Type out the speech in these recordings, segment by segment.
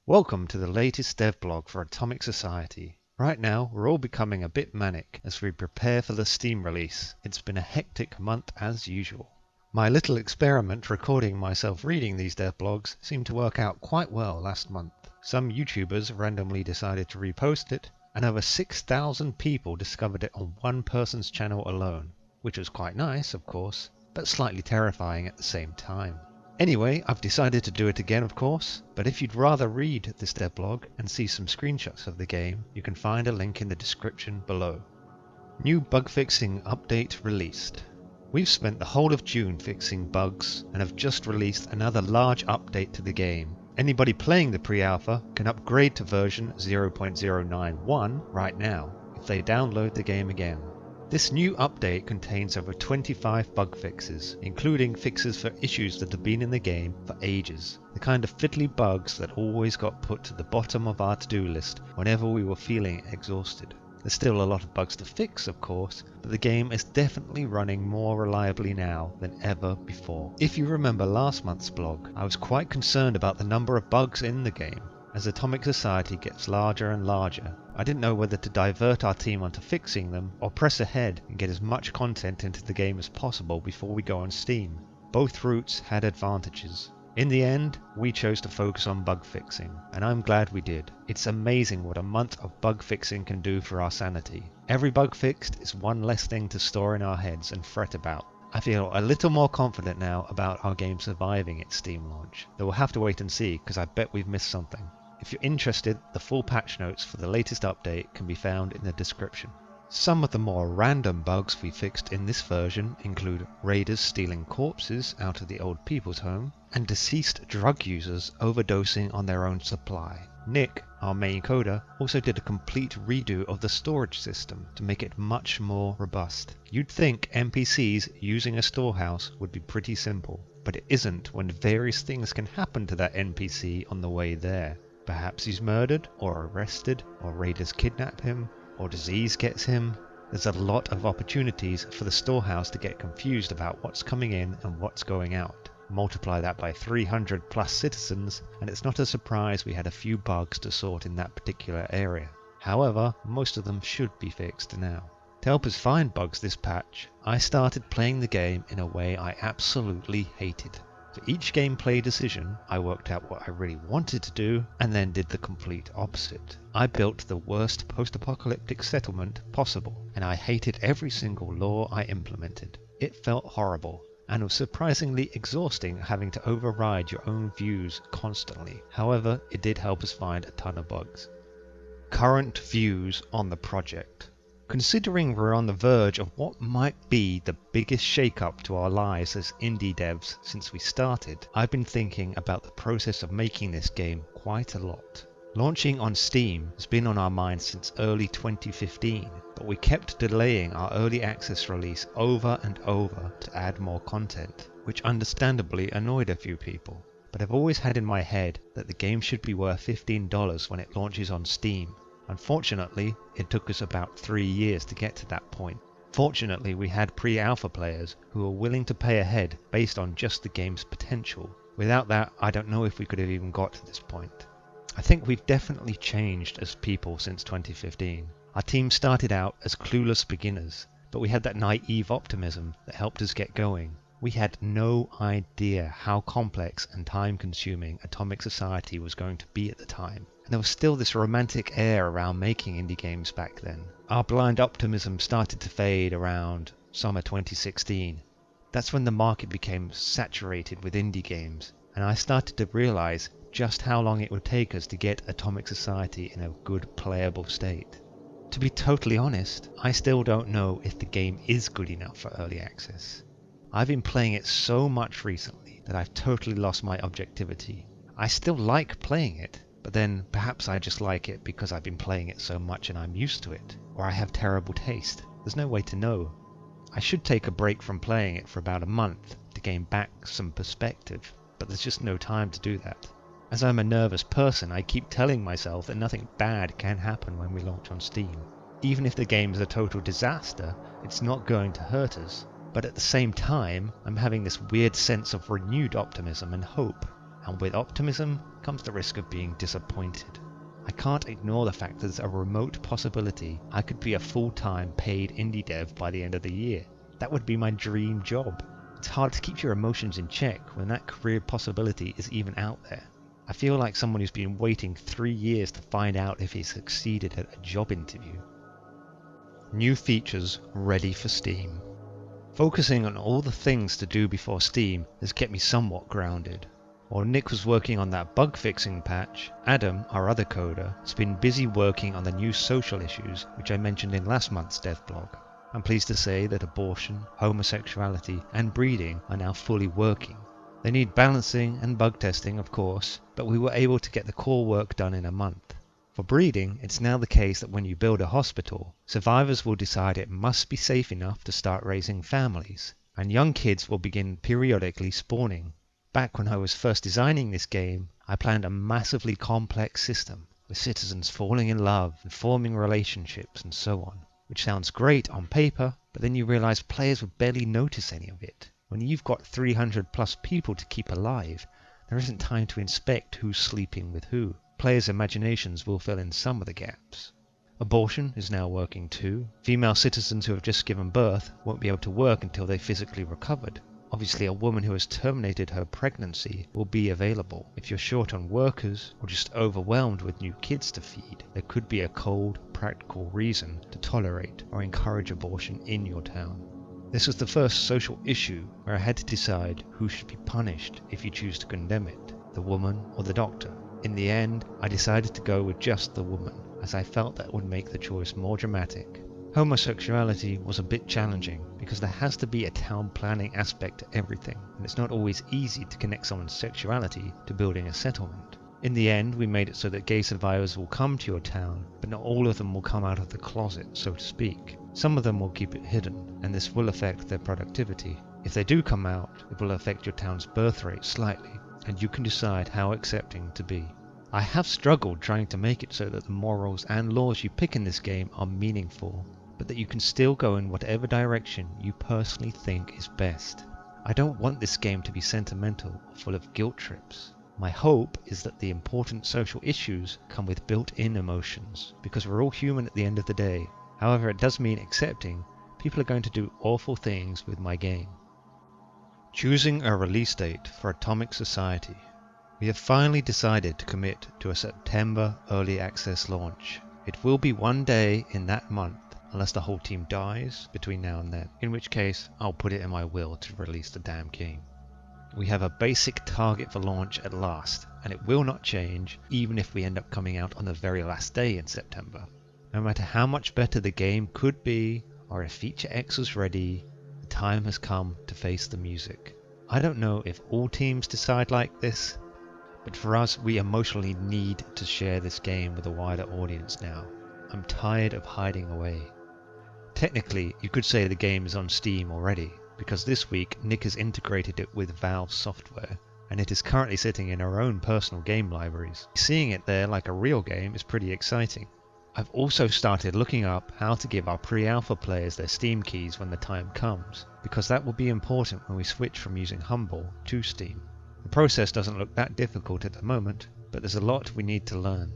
Welcome to the latest devblog for Atomic Society. Right now, we're all becoming a bit manic as we prepare for the Steam release. It's been a hectic month as usual. My little experiment recording myself reading these devblogs seemed to work out quite well last month. Some YouTubers randomly decided to repost it, and over 6,000 people discovered it on one person's channel alone, which was quite nice, of course, but slightly terrifying at the same time. Anyway, I've decided to do it again, of course, but if you'd rather read this devblog and see some screenshots of the game, you can find a link in the description below. New bug fixing update released. We've spent the whole of June fixing bugs and have just released another large update to the game. Anybody playing the pre-alpha can upgrade to version 0.091 right now if they download the game again. This new update contains over 25 bug fixes, including fixes for issues that have been in the game for ages. The kind of fiddly bugs that always got put to the bottom of our to-do list whenever we were feeling exhausted. There's still a lot of bugs to fix, of course, but the game is definitely running more reliably now than ever before. If you remember last month's blog, I was quite concerned about the number of bugs in the game. As Atomic Society gets larger and larger, I didn't know whether to divert our team onto fixing them or press ahead and get as much content into the game as possible before we go on Steam. Both routes had advantages. In the end, we chose to focus on bug fixing, and I'm glad we did. It's amazing what a month of bug fixing can do for our sanity. Every bug fixed is one less thing to store in our heads and fret about. I feel a little more confident now about our game surviving its Steam launch, though we'll have to wait and see because I bet we've missed something. If you're interested, the full patch notes for the latest update can be found in the description. Some of the more random bugs we fixed in this version include raiders stealing corpses out of the old people's home, and deceased drug users overdosing on their own supply. Nick, our main coder, also did a complete redo of the storage system to make it much more robust. You'd think NPCs using a storehouse would be pretty simple, but it isn't when various things can happen to that NPC on the way there. Perhaps he's murdered, or arrested, or raiders kidnap him, or disease gets him. There's a lot of opportunities for the storehouse to get confused about what's coming in and what's going out. Multiply that by 300 plus citizens, and it's not a surprise we had a few bugs to sort in that particular area. However, most of them should be fixed now. To help us find bugs this patch, I started playing the game in a way I absolutely hated. For each gameplay decision, I worked out what I really wanted to do and then did the complete opposite. I built the worst post-apocalyptic settlement possible, and I hated every single law I implemented. It felt horrible, and was surprisingly exhausting having to override your own views constantly. However, it did help us find a ton of bugs. Current views on the project. Considering we're on the verge of what might be the biggest shake-up to our lives as indie devs since we started, I've been thinking about the process of making this game quite a lot. Launching on Steam has been on our minds since early 2015, but we kept delaying our early access release over and over to add more content, which understandably annoyed a few people. But I've always had in my head that the game should be worth $15 when it launches on Steam. Unfortunately, it took us about 3 years to get to that point. Fortunately, we had pre-alpha players who were willing to pay ahead based on just the game's potential. Without that, I don't know if we could have even got to this point. I think we've definitely changed as people since 2015. Our team started out as clueless beginners, but we had that naive optimism that helped us get going. We had no idea how complex and time-consuming Atomic Society was going to be at the time. And there was still this romantic air around making indie games back then. Our blind optimism started to fade around summer 2016. That's when the market became saturated with indie games, and I started to realize just how long it would take us to get Atomic Society in a good playable state. To be totally honest, I still don't know if the game is good enough for early access. I've been playing it so much recently that I've totally lost my objectivity. I still like playing it, but then perhaps I just like it because I've been playing it so much and I'm used to it, or I have terrible taste. There's no way to know. I should take a break from playing it for about a month to gain back some perspective, but there's just no time to do that. As I'm a nervous person, I keep telling myself that nothing bad can happen when we launch on Steam. Even if the game is a total disaster, it's not going to hurt us. But at the same time, I'm having this weird sense of renewed optimism and hope. and with optimism comes the risk of being disappointed. I can't ignore the fact that there's a remote possibility I could be a full-time paid indie dev by the end of the year. That would be my dream job. It's hard to keep your emotions in check when that career possibility is even out there. I feel like someone who's been waiting 3 years to find out if he succeeded at a job interview. New features ready for Steam. Focusing on all the things to do before Steam has kept me somewhat grounded. While Nick was working on that bug fixing patch, Adam, our other coder, has been busy working on the new social issues which I mentioned in last month's dev blog. I'm pleased to say that abortion, homosexuality and breeding are now fully working. They need balancing and bug testing of course, but we were able to get the core work done in a month. For breeding, it's now the case that when you build a hospital, survivors will decide it must be safe enough to start raising families, and young kids will begin periodically spawning. Back when I was first designing this game, I planned a massively complex system, with citizens falling in love and forming relationships and so on, which sounds great on paper, but then you realize players would barely notice any of it. When you've got 300 plus people to keep alive, there isn't time to inspect who's sleeping with who. Players' imaginations will fill in some of the gaps. Abortion is now working too. Female citizens who have just given birth won't be able to work until they physically recovered. Obviously, a woman who has terminated her pregnancy will be available. If you're short on workers or just overwhelmed with new kids to feed, there could be a cold, practical reason to tolerate or encourage abortion in your town. This was the first social issue where I had to decide who should be punished if you choose to condemn it, the woman or the doctor. In the end, I decided to go with just the woman, as I felt that would make the choice more dramatic. Homosexuality was a bit challenging because there has to be a town planning aspect to everything, and it's not always easy to connect someone's sexuality to building a settlement. In the end, we made it so that gay survivors will come to your town, but not all of them will come out of the closet, so to speak. Some of them will keep it hidden, and this will affect their productivity. If they do come out, it will affect your town's birth rate slightly, and you can decide how accepting to be. I have struggled trying to make it so that the morals and laws you pick in this game are meaningful, but that you can still go in whatever direction you personally think is best. I don't want this game to be sentimental or full of guilt trips. My hope is that the important social issues come with built-in emotions, because we're all human at the end of the day. However, it does mean accepting people are going to do awful things with my game. Choosing a release date for Atomic Society. We have finally decided to commit to a September early access launch. It will be one day in that month, unless the whole team dies between now and then, in which case I'll put it in my will to release the damn game. We have a basic target for launch at last, and it will not change even if we end up coming out on the very last day in September. No matter how much better the game could be, or if Feature X is ready, the time has come to face the music. I don't know if all teams decide like this, but for us, we emotionally need to share this game with a wider audience now. I'm tired of hiding away. Technically, you could say the game is on Steam already, because this week Nick has integrated it with Valve software, and it is currently sitting in our own personal game libraries. Seeing it there like a real game is pretty exciting. I've also started looking up how to give our pre-alpha players their Steam keys when the time comes, because that will be important when we switch from using Humble to Steam. The process doesn't look that difficult at the moment, but there's a lot we need to learn.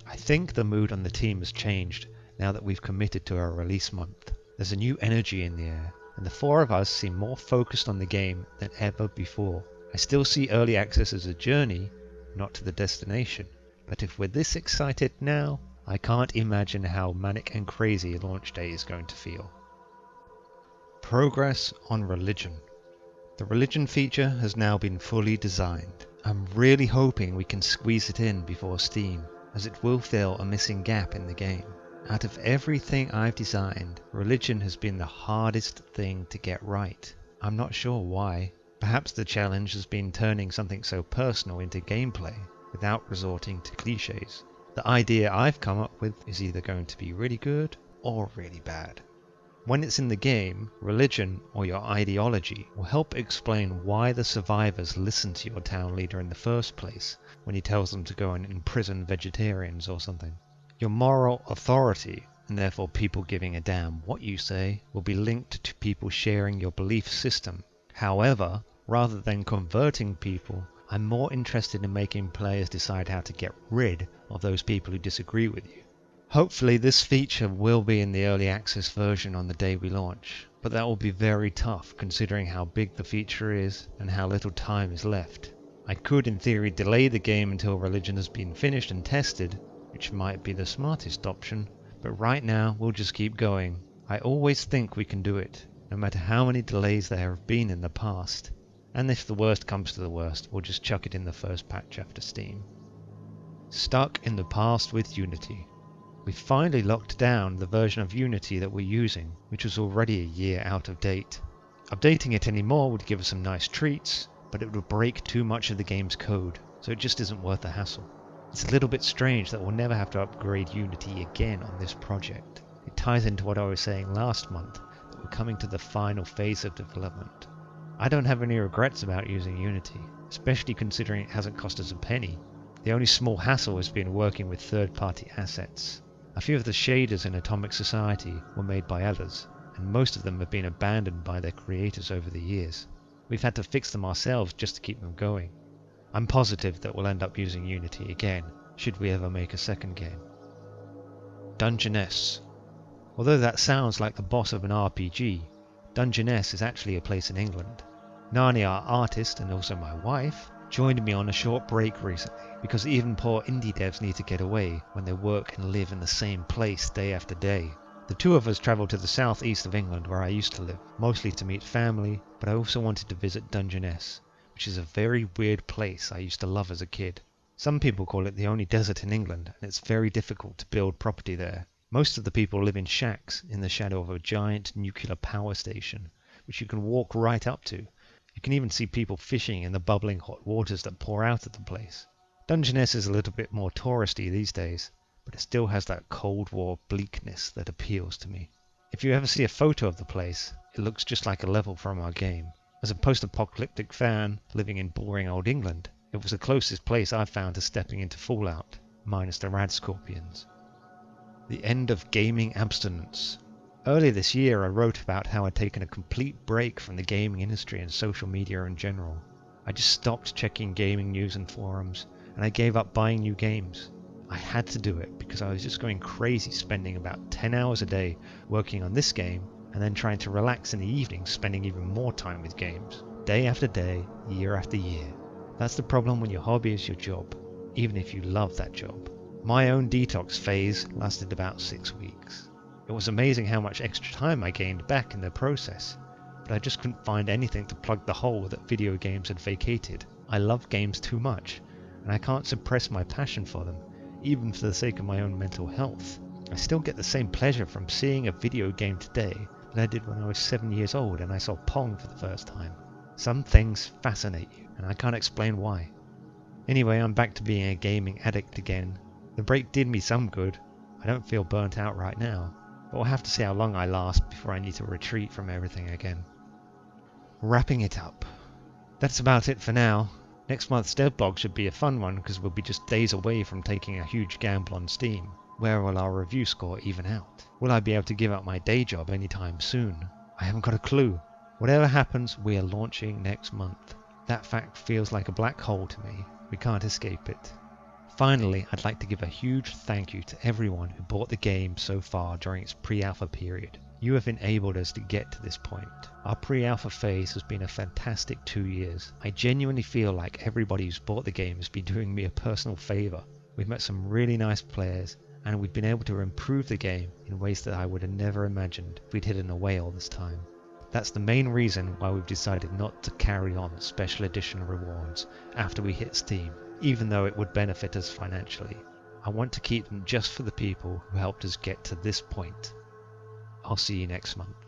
I think the mood on the team has changed now that we've committed to our release month. There's a new energy in the air, and the four of us seem more focused on the game than ever before. I still see early access as a journey, not to the destination, but if we're this excited now, I can't imagine how manic and crazy launch day is going to feel. Progress on religion. The religion feature has now been fully designed. I'm really hoping we can squeeze it in before Steam, as it will fill a missing gap in the game. Out of everything I've designed, religion has been the hardest thing to get right. I'm not sure why. Perhaps the challenge has been turning something so personal into gameplay, without resorting to cliches. The idea I've come up with is either going to be really good or really bad. When it's in the game, religion or your ideology will help explain why the survivors listen to your town leader in the first place when he tells them to go and imprison vegetarians or something. Your moral authority, and therefore people giving a damn what you say, will be linked to people sharing your belief system. However, rather than converting people I'm more interested in making players decide how to get rid of those people who disagree with you. Hopefully this feature will be in the early access version on the day we launch, but that will be very tough considering how big the feature is and how little time is left. I could in theory delay the game until Religion has been finished and tested, which might be the smartest option, but right now we'll just keep going. I always think we can do it, no matter how many delays there have been in the past. And if the worst comes to the worst, we'll just chuck it in the first patch after Steam. Stuck in the past with Unity. We finally locked down the version of Unity that we're using, which was already a year out of date. Updating it anymore would give us some nice treats, but it would break too much of the game's code, so it just isn't worth the hassle. It's a little bit strange that we'll never have to upgrade Unity again on this project. It ties into what I was saying last month, that we're coming to the final phase of development. I don't have any regrets about using Unity, especially considering it hasn't cost us a penny. The only small hassle has been working with third-party assets. A few of the shaders in Atomic Society were made by others, and most of them have been abandoned by their creators over the years. We've had to fix them ourselves just to keep them going. I'm positive that we'll end up using Unity again, should we ever make a second game. Dungeness. Although that sounds like the boss of an RPG, Dungeness is actually a place in England. Nani, our artist and also my wife, joined me on a short break recently, because even poor indie devs need to get away when they work and live in the same place day after day. The two of us travelled to the southeast of England where I used to live, mostly to meet family, but I also wanted to visit Dungeness, which is a very weird place I used to love as a kid. Some people call it the only desert in England, and it's very difficult to build property there. Most of the people live in shacks in the shadow of a giant nuclear power station, which you can walk right up to. You can even see people fishing in the bubbling hot waters that pour out of the place. Dungeness is a little bit more touristy these days, but it still has that Cold War bleakness that appeals to me. If you ever see a photo of the place, it looks just like a level from our game. As a post-apocalyptic fan living in boring old England, it was the closest place I've found to stepping into Fallout, minus the rad scorpions. The end of gaming abstinence. Earlier this year I wrote about how I'd taken a complete break from the gaming industry and social media in general. I just stopped checking gaming news and forums, and I gave up buying new games. I had to do it because I was just going crazy spending about 10 hours a day working on this game, and then trying to relax in the evenings spending even more time with games, day after day, year after year. That's the problem when your hobby is your job, even if you love that job. My own detox phase lasted about 6 weeks. It was amazing how much extra time I gained back in the process, but I just couldn't find anything to plug the hole that video games had vacated. I love games too much, and I can't suppress my passion for them, even for the sake of my own mental health. I still get the same pleasure from seeing a video game today that I did when I was 7 years old and I saw Pong for the first time. Some things fascinate you, and I can't explain why. Anyway, I'm back to being a gaming addict again. The break did me some good. I don't feel burnt out right now, but we'll have to see how long I last before I need to retreat from everything again. Wrapping it up. That's about it for now. Next month's devblog should be a fun one because we'll be just days away from taking a huge gamble on Steam. Where will our review score even out? Will I be able to give up my day job anytime soon? I haven't got a clue. Whatever happens, we are launching next month. That fact feels like a black hole to me. We can't escape it. Finally, I'd like to give a huge thank you to everyone who bought the game so far during its pre-alpha period. You have enabled us to get to this point. Our pre-alpha phase has been a fantastic 2 years. I genuinely feel like everybody who's bought the game has been doing me a personal favour. We've met some really nice players, and we've been able to improve the game in ways that I would have never imagined if we'd hidden away all this time. That's the main reason why we've decided not to carry on special edition rewards after we hit Steam, even though it would benefit us financially. I want to keep them just for the people who helped us get to this point. I'll see you next month.